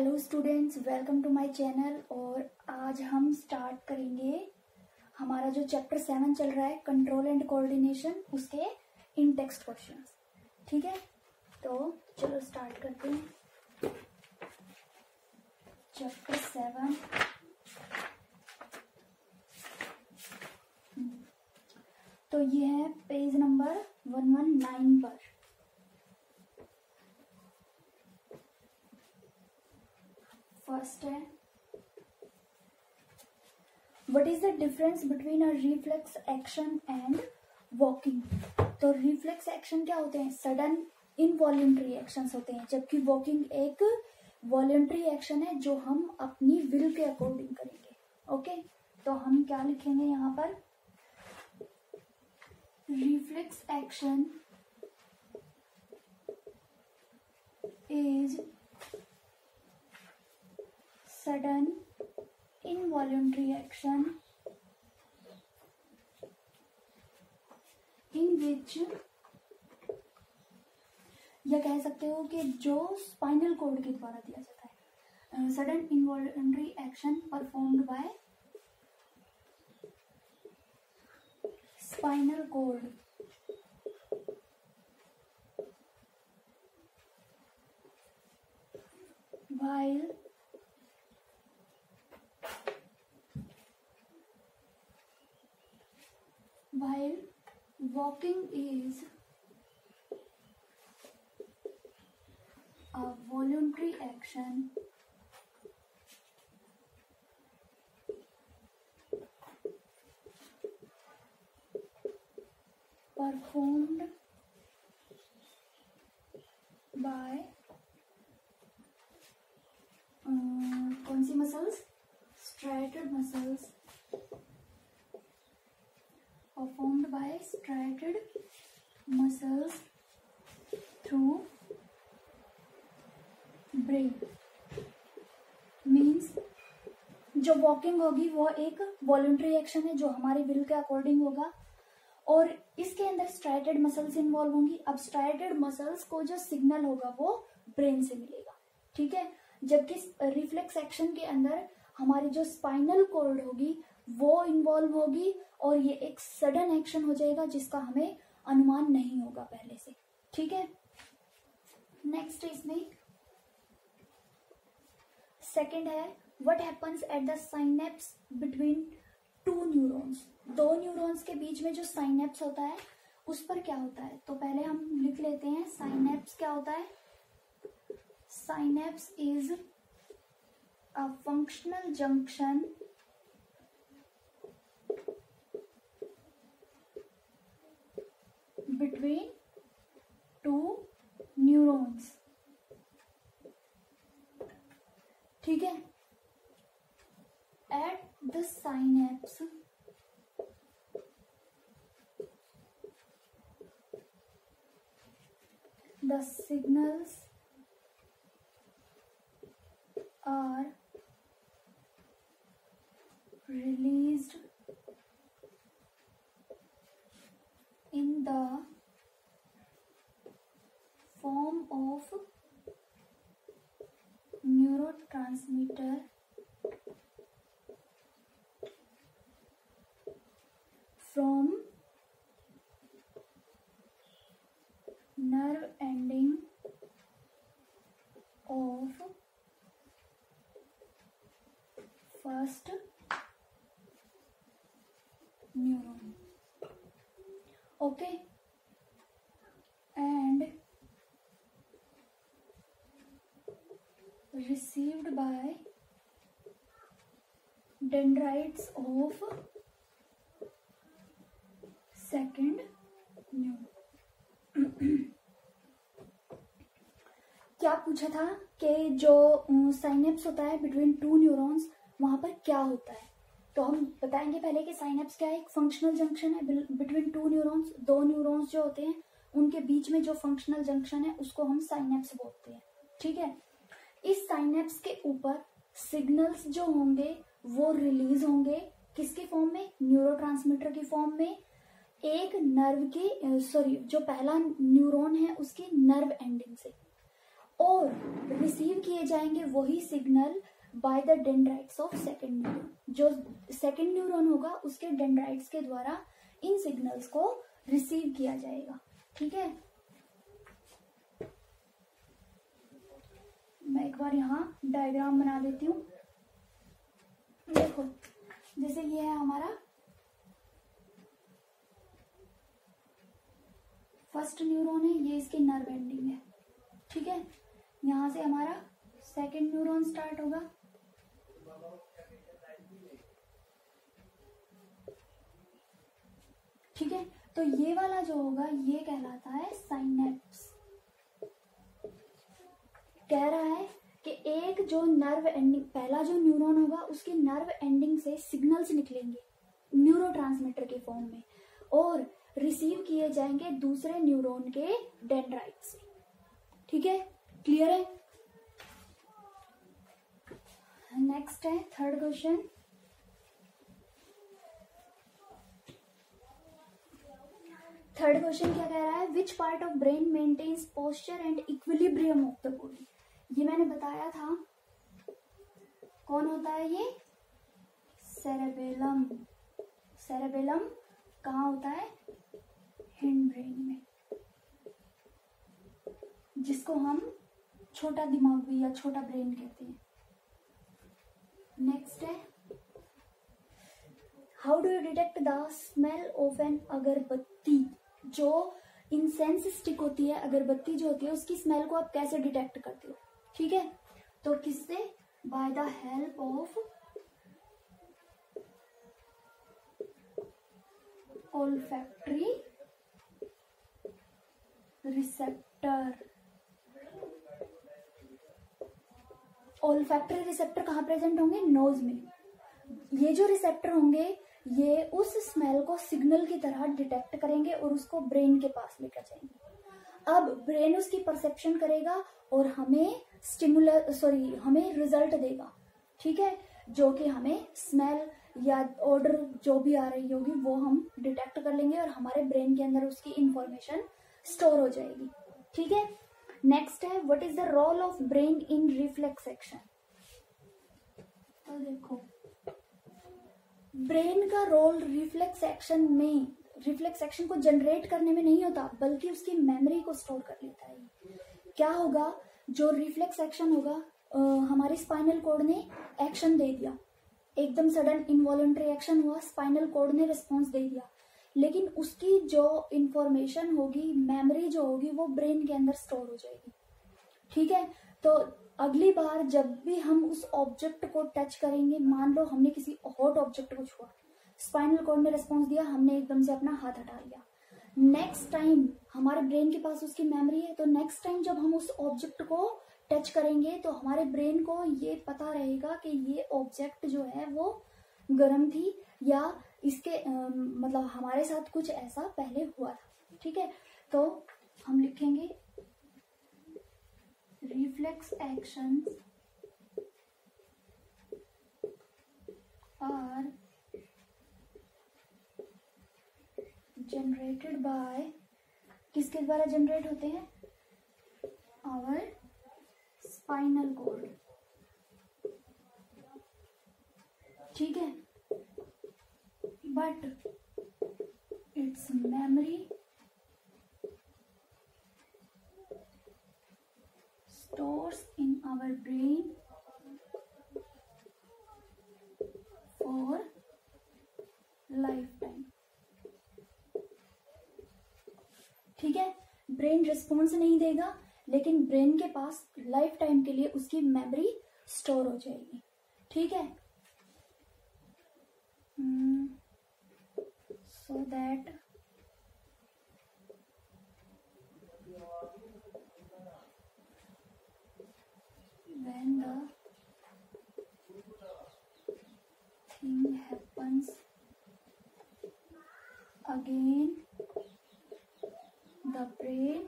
Hello students, welcome to my channel. और आज हम स्टार्ट करेंगे हमारा जो चैप्टर 7 चल रहा है कंट्रोल एंड कोऑर्डिनेशन, उसके इन टेक्स्ट क्वेश्चंस। ठीक है, तो चलो स्टार्ट करते हैं। चैप्टर 7 तो ये है पेज नंबर 119 पर। फर्स्ट है, what is the difference between a reflex action and walking. तो रिफ्लेक्स एक्शन क्या होते हैं? सडन इनवॉलेंट्री एक्शंस होते हैं, जबकि वॉकिंग एक वॉलेंट्री एक्शन है जो हम अपनी विल के अकॉर्डिंग करेंगे। ओके, तो हम क्या लिखेंगे यहाँ पर? Reflex action is sudden involuntary action in which, या कह सकते हो कि जो स्पाइनल कॉर्ड के द्वारा दिया जाता है। Sudden involuntary action performed by spinal cord while walking is a voluntary action performed by कौन सी muscles? striated muscles performed by striated muscles through brain। Means जो वॉकिंग होगी वो एक वॉलंटरी एक्शन है जो हमारी विल के अकॉर्डिंग होगा, और इसके अंदर स्ट्राइटेड मसल्स इन्वॉल्व होंगी। अब स्ट्राइटेड मसल्स को जो सिग्नल होगा वो ब्रेन से मिलेगा। ठीक है, जबकि रिफ्लेक्स एक्शन के अंदर हमारी जो स्पाइनल कॉर्ड होगी वो इन्वॉल्व होगी, और ये एक सडन एक्शन हो जाएगा जिसका हमें अनुमान नहीं होगा पहले से। ठीक है, नेक्स्ट इसमें सेकंड है, what happens at the synapse between two neurons. दो न्यूरॉन्स के बीच में जो साइनेप्स होता है उस पर क्या होता है? तो पहले हम लिख लेते हैं साइनेप्स क्या होता है। Synapse is a functional junction between two neurons। ठीक है, at the synapse the signals are released in the form of neurotransmitter from nerve ending of first neuron। Okay, and received by dendrites of second neuron। क्या पूछा था कि जो synapse होता है between two neurons, वहां पर क्या होता है? तो हम बताएंगे पहले कि साइनेप्स क्या है। एक फंक्शनल जंक्शन है बिटवीन टू न्यूरॉन्स। दो न्यूरॉन्स जो होते हैं उनके बीच में जो फंक्शनल जंक्शन है उसको हम साइनेप्स बोलते हैं। ठीक है, इस साइनेप्स के ऊपर सिग्नल्स जो होंगे वो रिलीज होंगे किसके फॉर्म में? न्यूरोट्रांसमीटर की फॉर्म में। एक नर्व की जो पहला न्यूरॉन है उसकी नर्व एंडिंग से, और रिसीव किए जाएंगे वही signal by the dendrites of second neuron. जो सेकेंड न्यूरॉन होगा उसके डेंड्राइट्स के द्वारा इन सिग्नल्स को रिसीव किया जाएगा। ठीक है, मैं एक बार यहाँ डायग्राम बना देती हूँ। देखो, जैसे ये है हमारा फर्स्ट न्यूरॉन है, ये इसकी नर्व एंडिंग है। ठीक है, यहां से हमारा सेकेंड न्यूरॉन स्टार्ट होगा। ठीक है, तो ये वाला जो होगा ये कहलाता है साइनेप्स। कह रहा है कि एक जो नर्व एंडिंग, पहला जो न्यूरॉन होगा उसकी नर्व एंडिंग से सिग्नल्स निकलेंगे न्यूरोट्रांसमीटर के फॉर्म में और रिसीव किए जाएंगे दूसरे न्यूरॉन के डेंड्राइट से। ठीक है, क्लियर है। नेक्स्ट है थर्ड क्वेश्चन। थर्ड क्वेश्चन क्या कह रहा है, which part of brain maintains posture and equilibrium of the body. ये मैंने बताया था, कौन होता है ये, सेरेबेलम। सेरेबेलम कहाँ होता है, हिंड ब्रेन में, जिसको हम छोटा दिमाग भी या छोटा ब्रेन कहते हैं। नेक्स्ट है, how do you detect the smell of an agarbatti. जो इंसेंस स्टिक होती है, अगरबत्ती जो होती है, उसकी स्मेल को आप कैसे डिटेक्ट करते हो। ठीक है, तो किससे, by the help of olfactory receptor. olfactory receptor कहाँ प्रेजेंट होंगे, नोज में। ये जो रिसेप्टर होंगे ये उस स्मेल को सिग्नल की तरह डिटेक्ट करेंगे और उसको ब्रेन के पास लेकर जाएंगे। अब ब्रेन उसकी परसेप्शन करेगा और हमें हमें रिजल्ट देगा। ठीक है, जो कि हमें स्मेल या ऑर्डर जो भी आ रही होगी वो हम डिटेक्ट कर लेंगे और हमारे ब्रेन के अंदर उसकी इंफॉर्मेशन स्टोर हो जाएगी। ठीक है, नेक्स्ट है, what is the role of brain in reflex action. तो देखो, ब्रेन का रोल रिफ्लेक्स एक्शन में, रिफ्लेक्स एक्शन को जनरेट करने में नहीं होता बल्कि उसकी मेमोरी को स्टोर कर लेता है। क्या होगा, जो रिफ्लेक्स एक्शन होगा, हमारी स्पाइनल कॉर्ड ने एक्शन दे दिया, एकदम सडन इनवॉलंटरी एक्शन हुआ, स्पाइनल कॉर्ड ने रिस्पॉन्स दे दिया, लेकिन उसकी जो इंफॉर्मेशन होगी, मेमोरी जो होगी, वो ब्रेन के अंदर स्टोर हो जाएगी। ठीक है, तो अगली बार जब भी हम उस ऑब्जेक्ट को टच करेंगे, मान लो हमने किसी हॉट ऑब्जेक्ट को छुआ, स्पाइनल कॉर्ड ने रिस्पॉन्स दिया, हमने एकदम से अपना हाथ हटा लिया, नेक्स्ट टाइम हमारे ब्रेन के पास उसकी मेमोरी है, तो नेक्स्ट टाइम जब हम उस ऑब्जेक्ट को टच करेंगे तो हमारे ब्रेन को ये पता रहेगा कि ये ऑब्जेक्ट जो है वो गर्म थी या इसके मतलब हमारे साथ कुछ ऐसा पहले हुआ था। ठीक है, तो हम लिखेंगे reflex actions are generated by, किसके द्वारा जनरेट होते हैं, आवर स्पाइनल कॉर्ड। ठीक है, but it's memory stores in our brain for lifetime. ठीक है, ब्रेन रिस्पॉन्स नहीं देगा लेकिन ब्रेन के पास लाइफ टाइम के लिए उसकी मेमोरी स्टोर हो जाएगी। ठीक है, so that when the thing happens again, the brain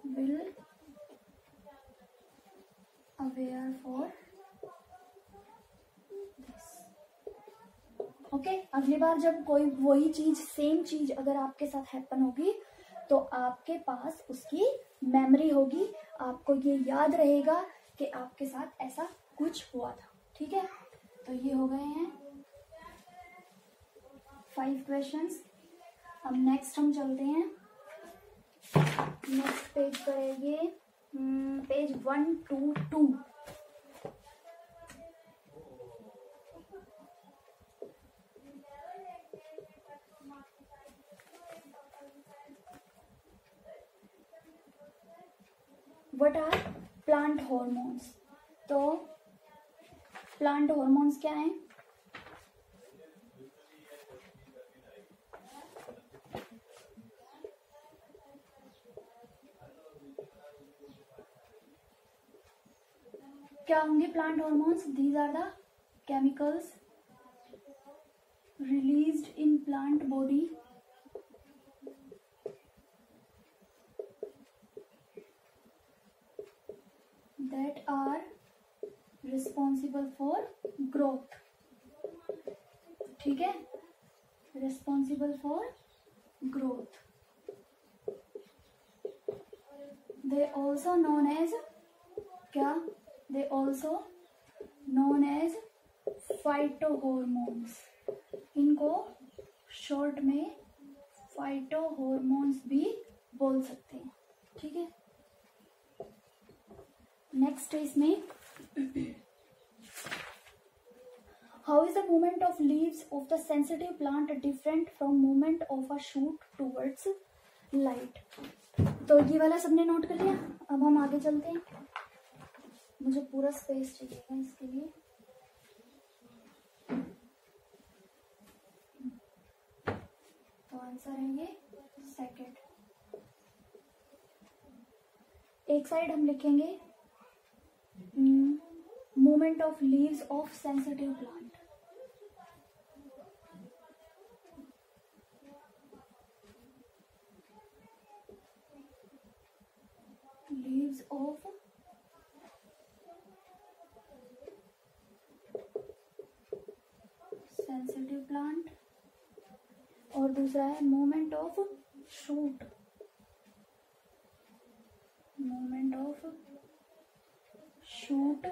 will aware for okay, अगली बार जब कोई वही चीज, सेम चीज अगर आपके साथ हैपन होगी तो आपके पास उसकी मेमोरी होगी, आपको ये याद रहेगा कि आपके साथ ऐसा कुछ हुआ था। ठीक है, तो ये हो गए हैं 5 क्वेश्चंस। अब नेक्स्ट हम चलते हैं, नेक्स्ट पेज करेंगे page 122। What are plant hormones? तो प्लांट हॉर्मोन्स क्या हैं? क्या होंगे plant hormones? These are the chemicals released in plant body that are responsible for growth. ठीक है, responsible for growth. They also known as क्या? They also known as phytohormones. इनको short में फाइटोहॉर्मोन्स भी बोल सकते हैं। ठीक है, नेक्स्ट है इसमें how is the movement of leaves of the sensitive plant different from movement of a shoot towards light? तो ये वाला सबने नोट कर लिया। अब हम आगे चलते हैं, मुझे पूरा स्पेस चाहिएगा इसके लिए। तो आंसर है ये सेकंड। एक साइड हम लिखेंगे movement of leaves of sensitive plant. Leaves of sensitive plant और दूसरा है movement of shoot. Movement of shoot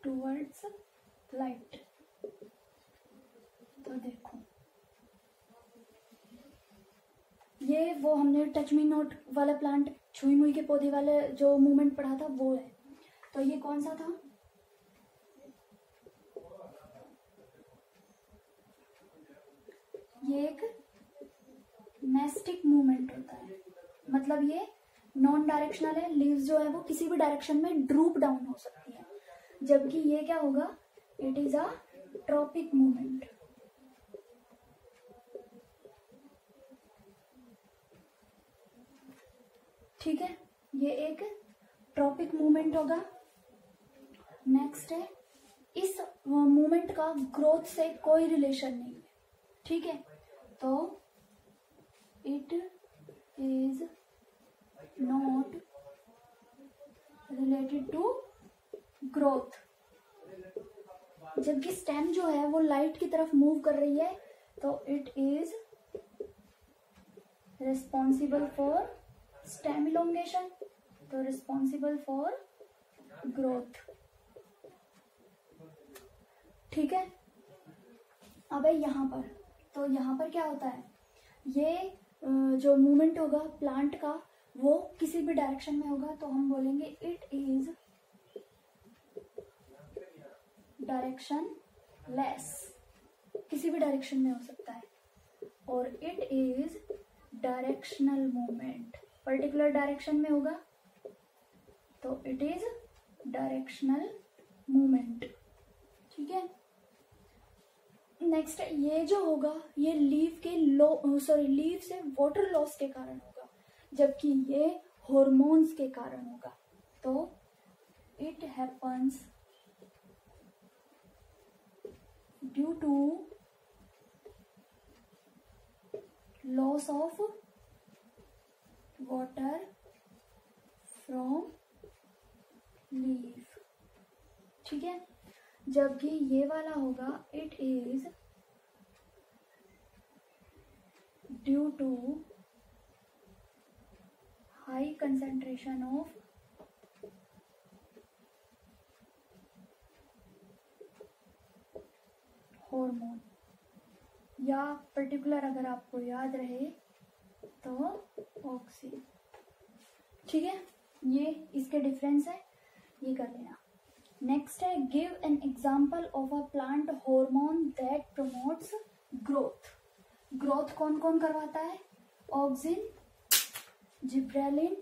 towards light. तो देखो ये वो हमने टच मी नोट वाला प्लांट, छुई मुई के पौधे वाले जो मूवमेंट पढ़ा था वो है। तो ये कौन सा था? ये एक नेस्टिक मूवमेंट होता है, मतलब ये नॉन डायरेक्शनल है। लीव्स जो है वो किसी भी डायरेक्शन में ड्रूप डाउन हो सकती है, जबकि ये क्या होगा? It is a tropic movement. ठीक है, ये एक ट्रॉपिक मूवमेंट होगा। नेक्स्ट है, इस मूवमेंट का ग्रोथ से कोई रिलेशन नहीं है। ठीक है, तो it is not related to growth. जबकि स्टेम जो है वो लाइट की तरफ मूव कर रही है, तो it is responsible for stem elongation, तो रिस्पॉन्सिबल फॉर ग्रोथ। ठीक है, अब है यहाँ पर, तो यहाँ पर क्या होता है? ये जो मूवमेंट होगा प्लांट का वो किसी भी डायरेक्शन में होगा, तो हम बोलेंगे इट इज डायरेक्शन लेस, किसी भी डायरेक्शन में हो सकता है। और it is directional movement, particular direction में होगा तो इट इज डायरेक्शनल मूवमेंट। ठीक है, नेक्स्ट ये जो होगा ये लीव के लीव से वाटर लॉस के कारण होगा, जबकि ये हॉर्मोन्स के कारण होगा। तो it happens due to loss of water from leave. ठीक है, जबकि ये वाला होगा it is due to high concentration of hormone, या पर्टिकुलर अगर आपको याद रहे तो ऑक्सीन। ठीक है, ये इसके डिफरेंस है, ये कर लेना। नेक्स्ट है give an example of a plant hormone that promotes growth. Growth कौन कौन करवाता है? ऑक्सिन, जिब्रेलिन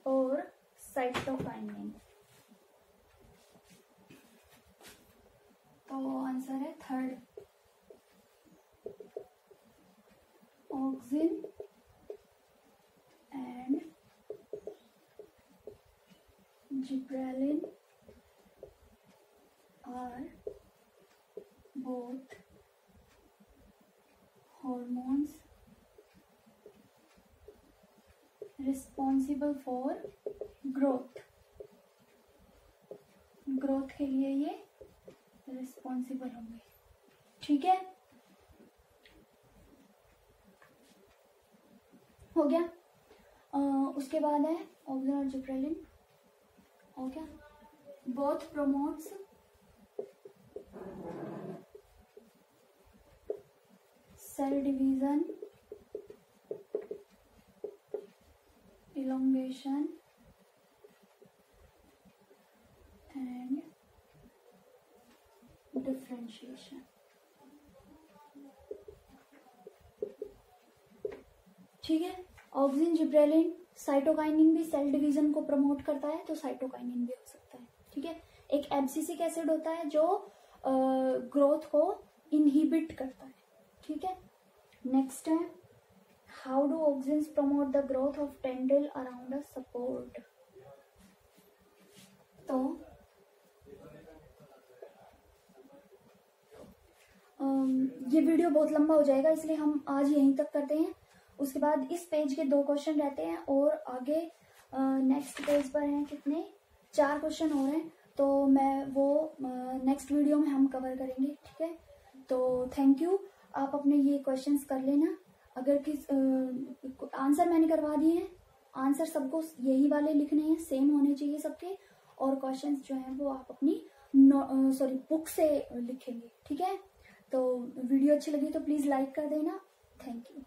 और साइटोकाइनिन। तो आंसर है third, auxin and gibberellin are both hormones responsible for growth। Growth के लिए ये रिस्पॉन्सिबल होंगे। ठीक है, हो गया। उसके बाद है ऑक्सिन और जिब्रेलिन, हो गया। Both promotes cell division, elongation and differentiation। ठीक है, ऑक्सिन, जिब्रेलिन, साइटोकाइनिन भी सेल डिवीजन को प्रमोट करता है, तो साइटोकाइनिन भी हो सकता है। ठीक है, एक एब्सिसिक एसिड होता है जो ग्रोथ को इनहिबिट करता है। ठीक है, नेक्स्ट है how do auxins promote the growth of tendril around a support. तो ये वीडियो बहुत लंबा हो जाएगा, इसलिए हम आज यहीं तक करते हैं। उसके बाद इस पेज के 2 क्वेश्चन रहते हैं और आगे नेक्स्ट पेज पर हैं कितने, 4 क्वेश्चन हो रहे हैं, तो मैं वो नेक्स्ट वीडियो में हम कवर करेंगे। ठीक है, तो थैंक यू। आप अपने ये क्वेश्चंस कर लेना। अगर किस आंसर मैंने करवा दिए हैं, आंसर सबको यही वाले लिखने हैं, सेम होने चाहिए सबके, और क्वेश्चंस जो हैं वो आप अपनी बुक से लिखेंगे। ठीक है, तो वीडियो अच्छी लगी तो प्लीज लाइक कर देना। Thank you.